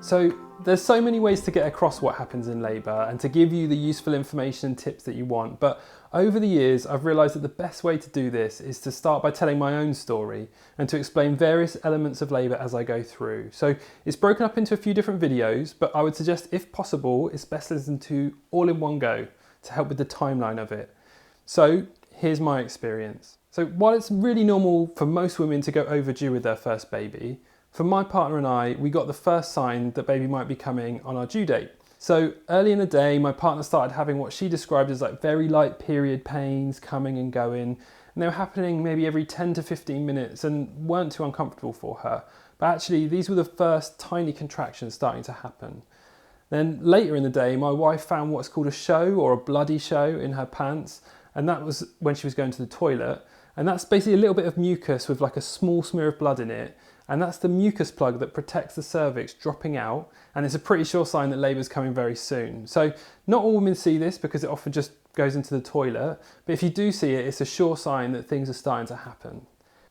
So there's so many ways to get across what happens in labour and to give you the useful information and tips that you want, but over the years I've realised that the best way to do this is to start by telling my own story and to explain various elements of labour as I go through. So it's broken up into a few different videos, but I would suggest, if possible, it's best to listen to all in one go to help with the timeline of it. So here's my experience. So while it's really normal for most women to go overdue with their first baby, for my partner and I, we got the first sign that baby might be coming on our due date. So early in the day, my partner started having what she described as like very light period pains coming and going. And they were happening maybe every 10 to 15 minutes and weren't too uncomfortable for her. But actually, these were the first tiny contractions starting to happen. Then later in the day, my wife found what's called a show or a bloody show in her pants. And that was when she was going to the toilet. And that's basically a little bit of mucus with like a small smear of blood in it. And that's the mucus plug that protects the cervix dropping out, and it's a pretty sure sign that labour's coming very soon. So not all women see this because it often just goes into the toilet, but if you do see it, it's a sure sign that things are starting to happen.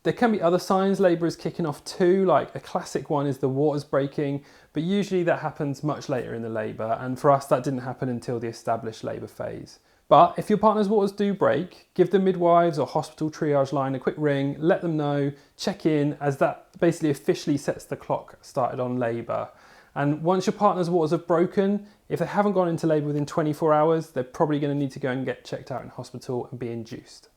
There can be other signs labour is kicking off too, like a classic one is the waters breaking, but usually that happens much later in the labour, and for us that didn't happen until the established labour phase. But if your partner's waters do break, give the midwives or hospital triage line a quick ring, let them know, check in, as that basically officially sets the clock started on labour. And once your partner's waters have broken, if they haven't gone into labour within 24 hours, they're probably going to need to go and get checked out in hospital and be induced.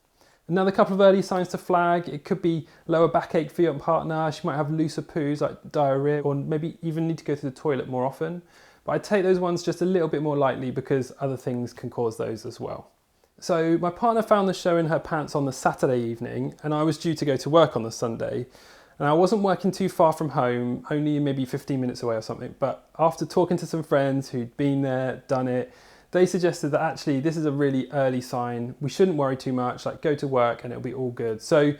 Another couple of early signs to flag, it could be lower backache for your partner, she might have looser poos like diarrhea, or maybe even need to go to the toilet more often. But I take those ones just a little bit more lightly because other things can cause those as well. So my partner found the show in her pants on the Saturday evening, and I was due to go to work on the Sunday. And I wasn't working too far from home, only maybe 15 minutes away or something. But after talking to some friends who'd been there, done it, they suggested that actually this is a really early sign. We shouldn't worry too much, like go to work and it'll be all good. So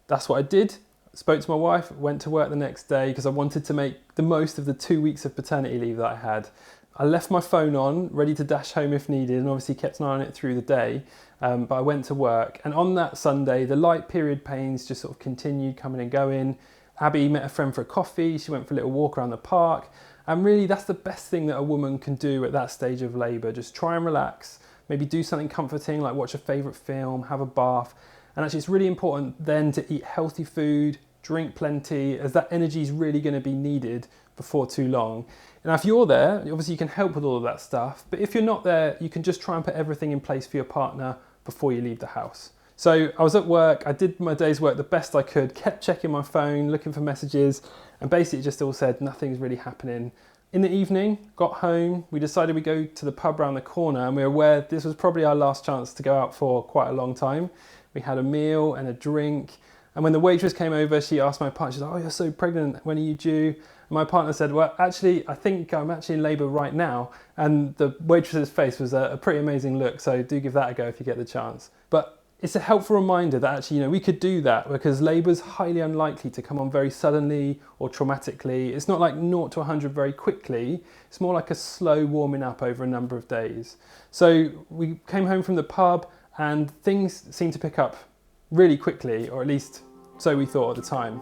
that's what I did. Spoke to my wife, went to work the next day because I wanted to make the most of the 2 weeks of paternity leave that I had. I left my phone on, ready to dash home if needed, and obviously kept an eye on it through the day. But I went to work, and on that Sunday, the light period pains just sort of continued coming and going. Abby met a friend for a coffee, she went for a little walk around the park, and really that's the best thing that a woman can do at that stage of labour. Just try and relax, maybe do something comforting like watch a favourite film, have a bath. And actually it's really important then to eat healthy food, drink plenty, as that energy is really going to be needed before too long. And if you're there, obviously you can help with all of that stuff, but if you're not there, you can just try and put everything in place for your partner before you leave the house. So I was at work, I did my day's work the best I could, kept checking my phone, looking for messages, and basically just all said nothing's really happening. In the evening, got home, we decided we'd go to the pub around the corner, and we were aware this was probably our last chance to go out for quite a long time. We had a meal and a drink, and when the waitress came over, she asked my partner, she's like, "Oh, you're so pregnant, when are you due?" And my partner said, "Well, actually, I think I'm actually in labour right now." And the waitress's face was a pretty amazing look, so do give that a go if you get the chance. But it's a helpful reminder that actually, we could do that because labour's highly unlikely to come on very suddenly or traumatically. It's not like 0 to 100 very quickly. It's more like a slow warming up over a number of days. So we came home from the pub and things seemed to pick up really quickly, or at least so we thought at the time.